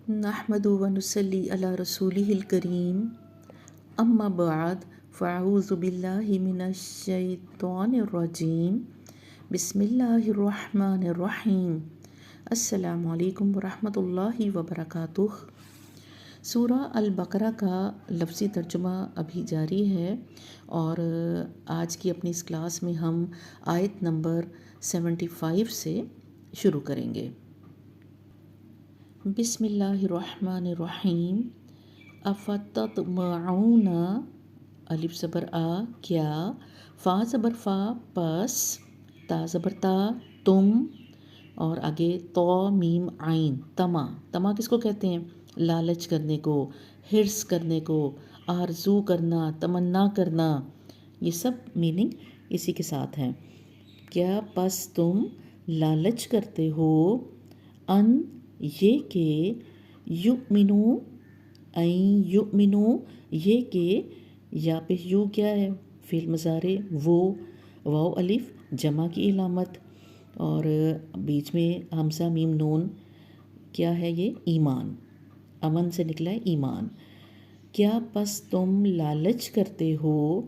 نحمد و نصلی علی رسولہ الکریم اما بعد فاعوذ باللہ من الشیطان الرجیم بسم اللہ الرحمن الرحیم السلام علیکم ورحمۃ اللہ وبرکاتہ۔ سورہ البقرہ کا لفظی ترجمہ ابھی جاری ہے اور آج کی اپنی اس کلاس میں ہم آیت نمبر 75 سے شروع کریں گے۔ بسم اللہ الرحمن الرحیم۔ افتطمعون، الف زبر آ کیا، فا زبر فا پس، تا زبر تا تم، اور آگے تو میم عین تما۔ تما کس کو کہتے ہیں؟ لالچ کرنے کو، حرص کرنے کو، آرزو کرنا، تمنا کرنا، یہ سب میننگ اسی کے ساتھ ہیں۔ کیا پس تم لالچ کرتے ہو، ان یہ کہ یؤمنو، این یؤمنو یہ کہ، یا پہ یو کیا ہے فعل مضارع، وہ واو الف جمع کی علامت، اور بیچ میں حمزہ میم نون، کیا ہے یہ؟ ایمان، امن سے نکلا ہے ایمان۔ کیا پس تم لالچ کرتے ہو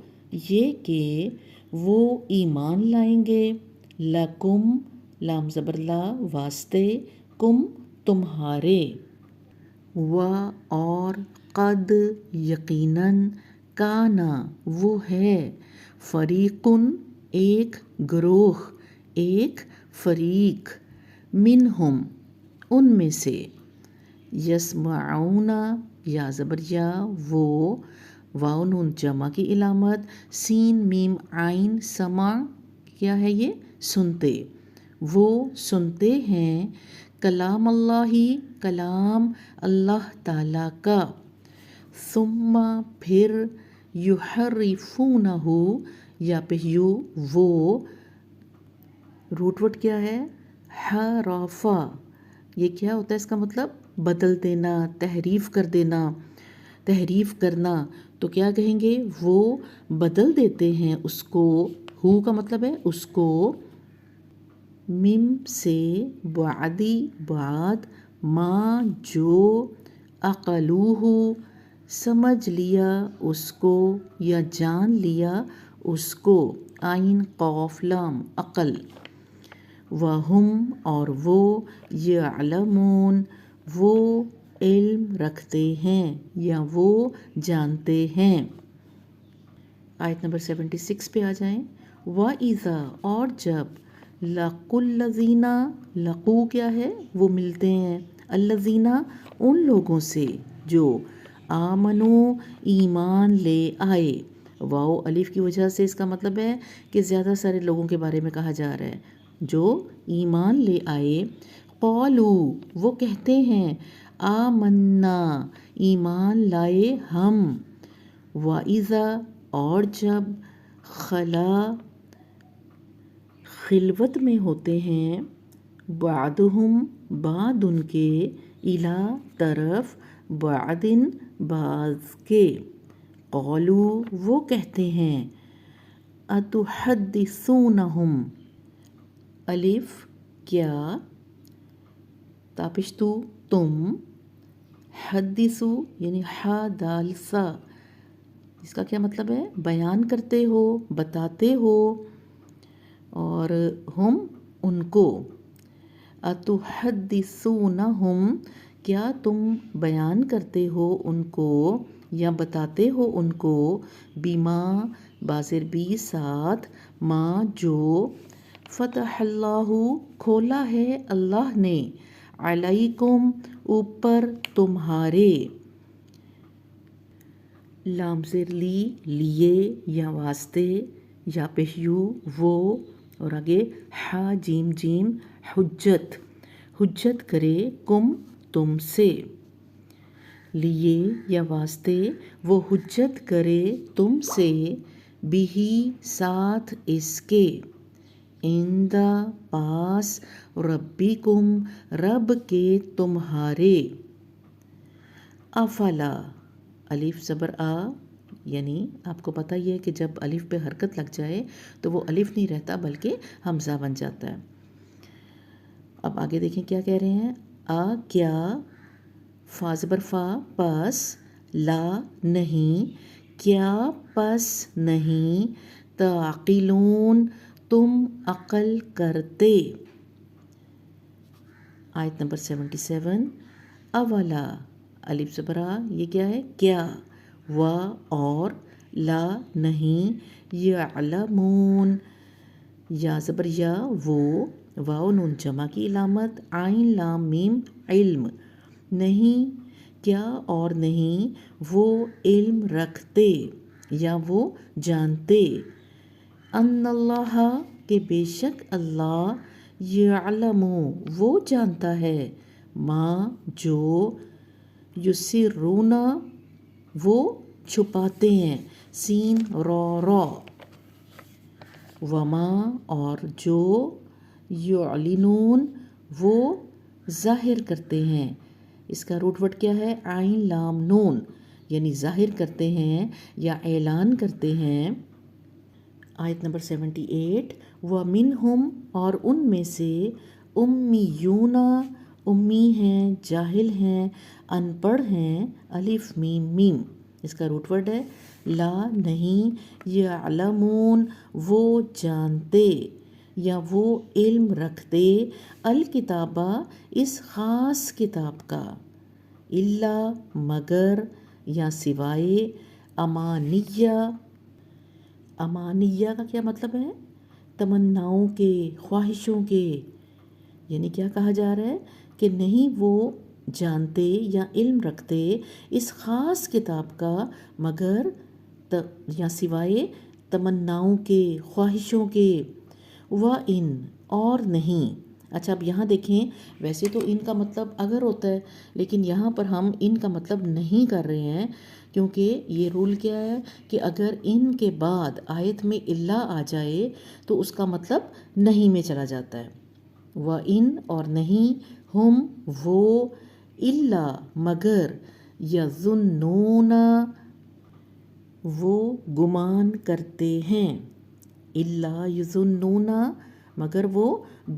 یہ کہ وہ ایمان لائیں گے، لکم لام زبر لا واسطے، کم تمہارے، و اور قد یقیناً، کانا وہ ہے، فریقن ایک گروہ، ایک فریق، منہم ان میں سے، یسمعون یا زبر یا وہ، واو نون جمع کی علامت، سین میم عین سمع کیا ہے یہ؟ سنتے، وہ سنتے ہیں، کلام اللہ کلام اللہ تعالیٰ کا، ثم پھر، یحرفونہ یا پہ یو وہ، روٹ وٹ کیا ہے؟ حرفا، یہ کیا ہوتا ہے اس کا مطلب؟ بدل دینا، تحریف کر دینا، تحریف کرنا۔ تو کیا کہیں گے؟ وہ بدل دیتے ہیں اس کو، ہو کا مطلب ہے اس کو، مم سے، بعدی بعد، ما جو، عقلوہ سمجھ لیا اس کو یا جان لیا اس کو، عین قاف لام عقل، وہم اور وہ، یعلمون وہ علم رکھتے ہیں یا وہ جانتے ہیں۔ آیت نمبر 76 پہ آ جائیں۔ وَإِذَا اور جب، لَقُوا الَّذِينَ لَقُوا کیا ہے؟ وہ ملتے ہیں، الَّذِينَ ان لوگوں سے جو، آمنوا ایمان لے آئے، واو الف کی وجہ سے اس کا مطلب ہے کہ زیادہ سارے لوگوں کے بارے میں کہا جا رہا ہے جو ایمان لے آئے، قالوا وہ کہتے ہیں، آمنا ایمان لائے ہم، وَإِذَا اور جب، خلا خلوت میں ہوتے ہیں، بعضهم بعض ان کے، الی طرف، بعض بعض کے، قالوا وہ کہتے ہیں، اتحدثونہم الف کیا، تاپشتو تم، حدثو یعنی ہا دال سا، اس کا کیا مطلب ہے؟ بیان کرتے ہو، بتاتے ہو، اور ہم ان کو، اتحدثونہم کیا تم بیان کرتے ہو ان کو یا بتاتے ہو ان کو، بما بازر بی ساتھ، ما جو، فتح اللہ کھولا ہے اللہ نے، علیکم اوپر تمہارے، لام زیر لی لیے یا واسطے، یا پہیو وہ، اور آگے ہا جیم جیم، حجت حجت کرے، کم تم سے، لیے یا واسطے وہ حجت کرے تم سے، بھی ساتھ اس کے، عند پاس، ربکم رب کے تمہارے، افلا الف زبر آ، یعنی آپ کو پتہ ہی ہے کہ جب الف پہ حرکت لگ جائے تو وہ الف نہیں رہتا بلکہ حمزہ بن جاتا ہے۔ اب آگے دیکھیں کیا کہہ رہے ہیں، کیا فا زبر فا پس، لا نہیں، کیا پس نہیں، تعقلون تم عقل کرتے۔ آیت نمبر 77، اولا الف زبر آ، یہ کیا ہے؟ کیا، و اور، لا نہیں، یعلمون یا زبر یا وہ، واو نون جمع کی علامت، عین لام میم علم، نہیں کیا اور نہیں وہ علم رکھتے یا وہ جانتے، ان اللہ کہ بے شک اللہ، یعلم وہ جانتا ہے، ما جو، یسرون وہ چھپاتے ہیں، سین رو، وما اور جو، یعلنون وہ ظاہر کرتے ہیں۔ اس کا روٹ ورڈ کیا ہے؟ عین لام نون، یعنی ظاہر کرتے ہیں یا اعلان کرتے ہیں۔ آیت نمبر 78، وَمِنْهُمْ اور ان میں سے، امیون امی ہیں، جاہل ہیں، ان پڑھ ہیں، الف میم میم، اس کا روٹ ورڈ ہے لا نہیں، یعلمون وہ جانتے یا وہ علم رکھتے، الکتابہ اس خاص کتاب کا، الا مگر یا سوائے، امانیہ، امانیہ کا کیا مطلب ہے؟ تمناؤں کے، خواہشوں کے، یعنی کیا کہا جا رہا ہے کہ نہیں وہ جانتے یا علم رکھتے اس خاص کتاب کا مگر یا سوائے تمناؤں کے، خواہشوں کے، وَإِن اور نہیں۔ اچھا اب یہاں دیکھیں، ویسے تو ان کا مطلب اگر ہوتا ہے، لیکن یہاں پر ہم ان کا مطلب نہیں کر رہے ہیں، کیونکہ یہ رول کیا ہے کہ اگر ان کے بعد آیت میں الا آ جائے تو اس کا مطلب نہیں میں چلا جاتا ہے۔ وَإِن اور نہیں، ہم وہ، الا مگر، یظنون وہ گمان کرتے ہیں، الا یظنون مگر وہ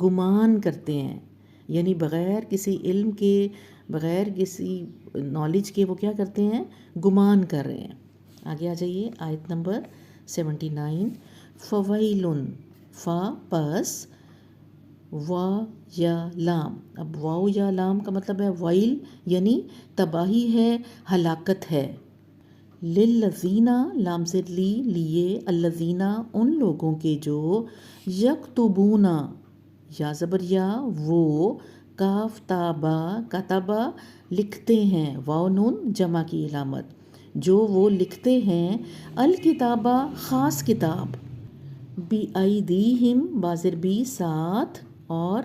گمان کرتے ہیں، یعنی بغیر کسی علم کے، بغیر کسی نالج کے وہ کیا کرتے ہیں؟ گمان کر رہے ہیں۔ آگے آ جائیے آیت نمبر 79، فویلن فا پس، وا یا لام، اب واو یا لام کا مطلب ہے ویل، یعنی تباہی ہے، ہلاکت ہے، للذین لام سے لی لیے، الذین ان لوگوں کے جو، یکتبون یا زبر یا وہ، کاف تابا کتبا لکھتے ہیں، واو نون جمع کی علامت، جو وہ لکھتے ہیں، الکتابہ خاص کتاب، بی ایدیہم بازر بی ساتھ، اور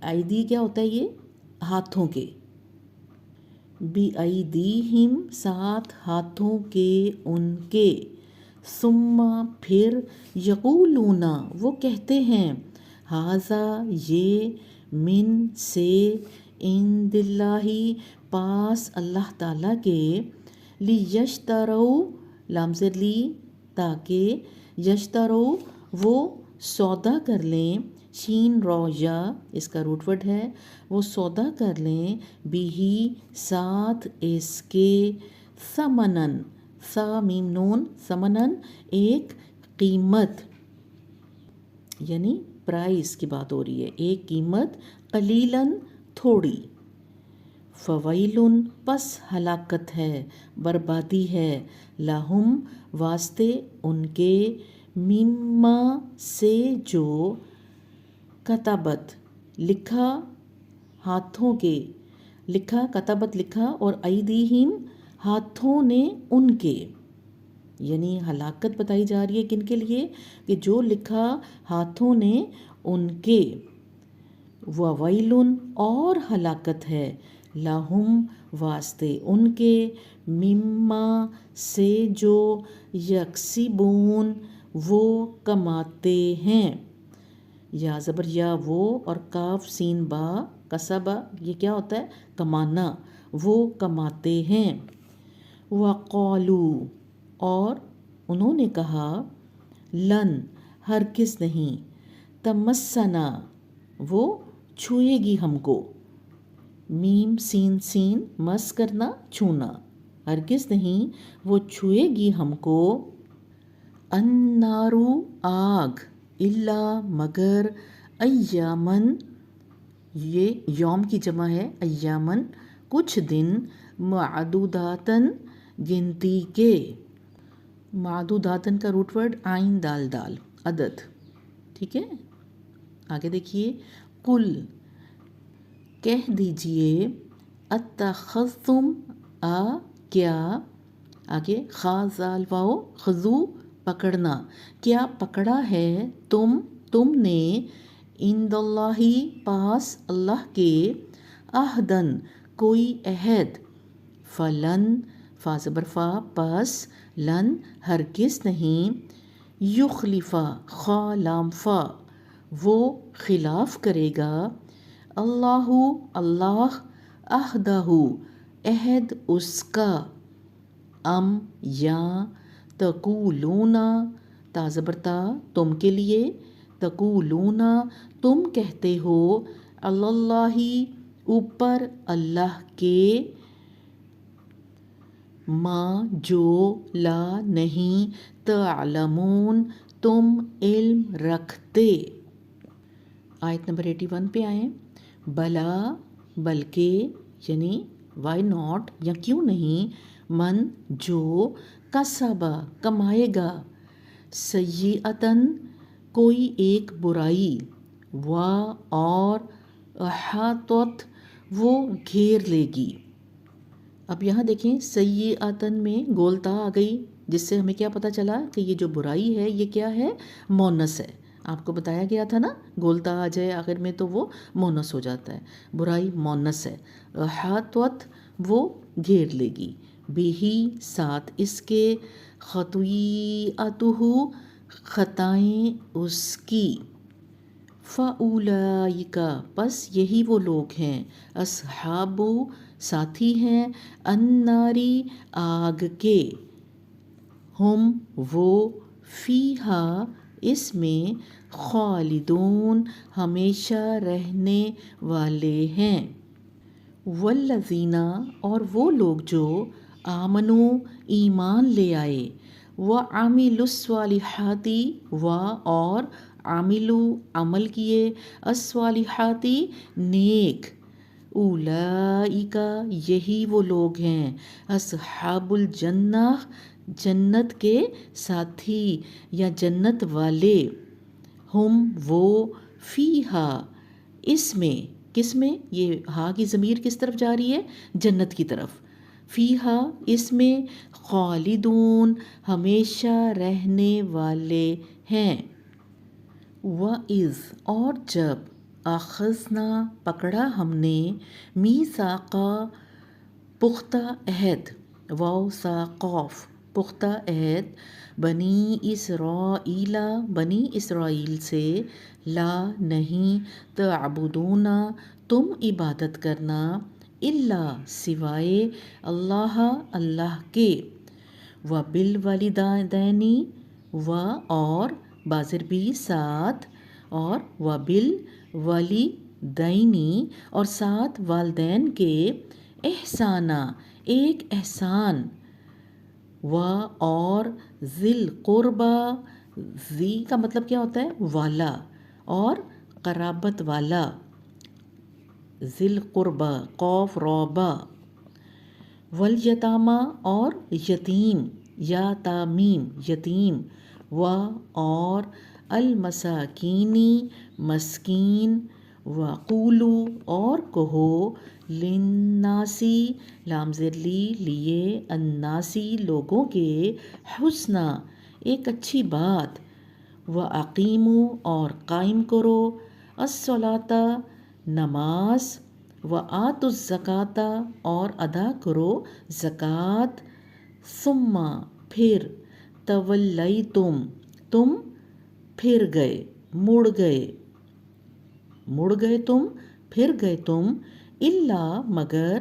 ایدی کیا ہوتا ہے؟ یہ ہاتھوں کے، بی ایدیہم ساتھ ہاتھوں کے ان کے، ثم پھر، یقولون وہ کہتے ہیں، ھذا یہ، من سے، عند اللہ پاس اللہ تعالیٰ کے، لیشتروا لام سے لی تاکہ، یشتروا وہ سودا کر لیں، شین رو یا اس کا روٹ ورڈ ہے، وہ سودا کر لیں، بھی ساتھ اس کے، ثمنن سا میم نون، ثمنن ایک قیمت، یعنی پرائز کی بات ہو رہی ہے، ایک قیمت، قلیلاً تھوڑی، فویلن پس ہلاکت ہے، بربادی ہے، لہم واسطے ان کے، مما سے جو، کتبت لکھا ہاتھوں کے، لکھا کتبت لکھا، اور ایدیہم ہاتھوں نے ان کے، یعنی ہلاکت بتائی جا رہی ہے کن کے لیے؟ کہ جو لکھا ہاتھوں نے ان کے، وویلن اور ہلاکت ہے، لہم واسطے ان کے، مما سے جو، یکسبون وہ کماتے ہیں، یا زبر یا وہ، اور کاف سین با کسبہ یہ کیا ہوتا ہے؟ کمانا، وہ کماتے ہیں، وقالو اور انہوں نے کہا، لن ہرگز نہیں، تمسنا وہ چھوئے گی ہم کو، میم سین سین مس کرنا چھونا، ہرگز نہیں وہ چھوئے گی ہم کو، النارو آگ، الا مگر، ایامن یہ یوم کی جمع ہے، ایامن کچھ دن، معدوداتن گنتی کے، معدوداتن کا روٹ ورڈ عین دال دال عدد، ٹھیک ہے۔ آگے دیکھیے، قل کہہ دیجئے، اتخذتم کیا، آگے خا زال واو خذو پکڑنا، کیا پکڑا ہے تم نے، عند اللہ پاس اللہ کے، عہدن کوئی عہد، فلن فا زبر فا پس، لن ہرگز نہیں، یخلفا خا لام فا وہ خلاف کرے گا، اللہ اللہ، عہدہ عہد اس کا، ام یا، تقولون تا زبر تا تم کے لیے، تقولون تم کہتے ہو، اللہ اوپر اللہ کے، ما جو، لا نہیں، تعلمون تم علم رکھتے۔ آیت نمبر 81 پہ آئیں، بلا بلکہ، یعنی وائی ناٹ یا کیوں نہیں، من جو، کسبا کمائے گا، سیئتن کوئی ایک برائی، و اور، احاطت وہ گھیر لے گی۔ اب یہاں دیکھیں سیئتن میں گولتا آ گئی، جس سے ہمیں کیا پتہ چلا کہ یہ جو برائی ہے یہ کیا ہے، مونس ہے۔ آپ کو بتایا گیا تھا نا، گولتا آ جائے آخر میں تو وہ مونس ہو جاتا ہے، برائی مونس ہے۔ احاطت وہ گھیر لے گی، بھی ساتھ اس کے، خطیئتہ خطائیں اس کی، فَأُولَئِکَ پس یہی وہ لوگ ہیں، اصحاب ساتھی ہیں، الناری آگ کے، ہم وہ، فیہا اس میں، خالدون ہمیشہ رہنے والے ہیں، والذین اور وہ لوگ جو، آمنو ایمان لے آئے، وعملوا الصالحات و اور عاملو عمل کیے، الصالحات نیک، اولئک یہی وہ لوگ ہیں، اصحاب الجنہ جنت کے ساتھی یا جنت والے، ہم وہ، فیہا اس میں، کس میں، یہ ہا کی ضمیر کس طرف جا رہی ہے، جنت کی طرف، فیہا اس میں، خالدون ہمیشہ رہنے والے ہیں، وَإِذْ اور جب، اخذنا پکڑا ہم نے، میثاقا پختہ عہد، واو سا قاف پختہ عہد، بنی اسرائیل بنی اسرائیل سے، لا نہیں، تعبدون تم عبادت کرنا، الا سوائے، اللہ اللہ کے، وبالوالدین و اور بازر بھی ساتھ، اور وبالوالدین اور ساتھ والدین کے، احسانہ ایک احسان، و اور، ذی القربہ ذی کا مطلب کیا ہوتا ہے، والا، اور قرابت والا، ذی القربہ قوف روبا، والیتامى اور یتیم، یا تامیم یتیم، و اور، المساکینی مسکین، وقولو اور کہو، للناسی لام زیر لیے، الناسی لوگوں کے، حسنا ایک اچھی بات، واقیموا اور قائم کرو، الصلاۃ نماز، وآتوا الزکاۃ اور ادا کرو زکوٰۃ، ثم پھر، تولیتم تم پھر گئے، مڑ گئے تم، پھر گئے تم، الا مگر،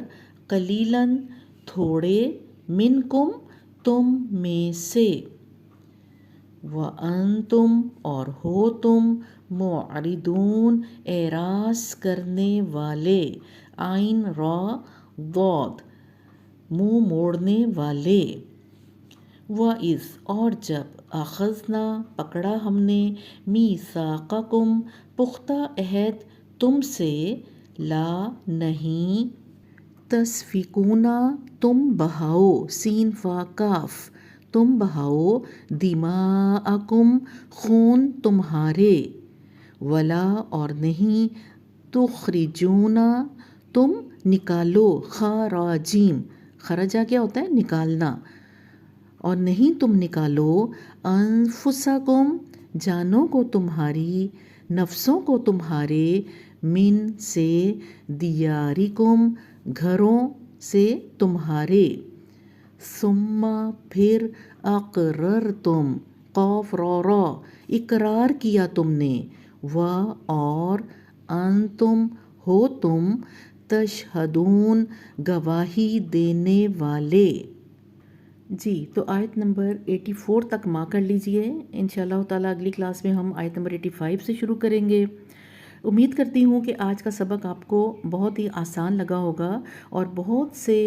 قلیلاً تھوڑے، منکم تم میں سے، وانتم اور ہو تم، معرضون اعراض کرنے والے، عین را ضاد منہ موڑنے والے، وَإِذْ اور جب اخذنا پکڑا ہم نے میثاقکم پختہ عہد تم سے، لا نہیں، تسفکون تم بہاؤ، سین فا کاف تم بہاؤ، دماءکم خون تمہارے، ولا اور نہیں، تخرجون تم نکالو، خراجیم خرجہ کیا ہوتا ہے نکالنا، اور نہیں تم نکالو، انفسکم جانوں کو تمہاری، نفسوں کو تمہارے، من سے، دیارکم گھروں سے تمہارے، ثم پھر، اقررتم قاف را را اقرار کیا تم نے، و اور، انتم ہو تم، تشہدون گواہی دینے والے۔ جی تو آیت نمبر 84 تک مارک کر لیجئے، انشاءاللہ تعالیٰ اگلی کلاس میں ہم آیت نمبر 85 سے شروع کریں گے۔ امید کرتی ہوں کہ آج کا سبق آپ کو بہت ہی آسان لگا ہوگا، اور بہت سے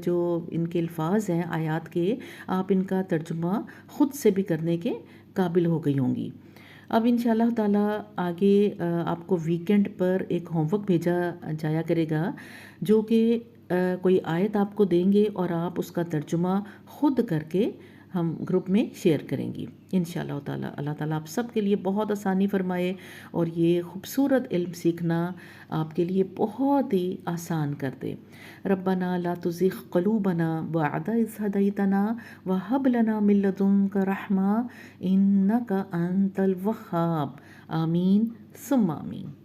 جو ان کے الفاظ ہیں آیات کے، آپ ان کا ترجمہ خود سے بھی کرنے کے قابل ہو گئی ہوں گی۔ اب انشاءاللہ تعالیٰ آگے آپ کو ویکینڈ پر ایک ہوم ورک بھیجا جایا کرے گا، جو کہ کوئی آیت آپ کو دیں گے اور آپ اس کا ترجمہ خود کر کے ہم گروپ میں شیئر کریں گی انشاءاللہ تعالیٰ۔ اللہ تعالیٰ آپ سب کے لیے بہت آسانی فرمائے، اور یہ خوبصورت علم سیکھنا آپ کے لیے بہت ہی آسان کر دے۔ ربنا لا تزغ قلوبنا بعد إذ هديتنا وهب لنا من لدنك رحمة إنك أنت الوهاب، آمین ثم آمین۔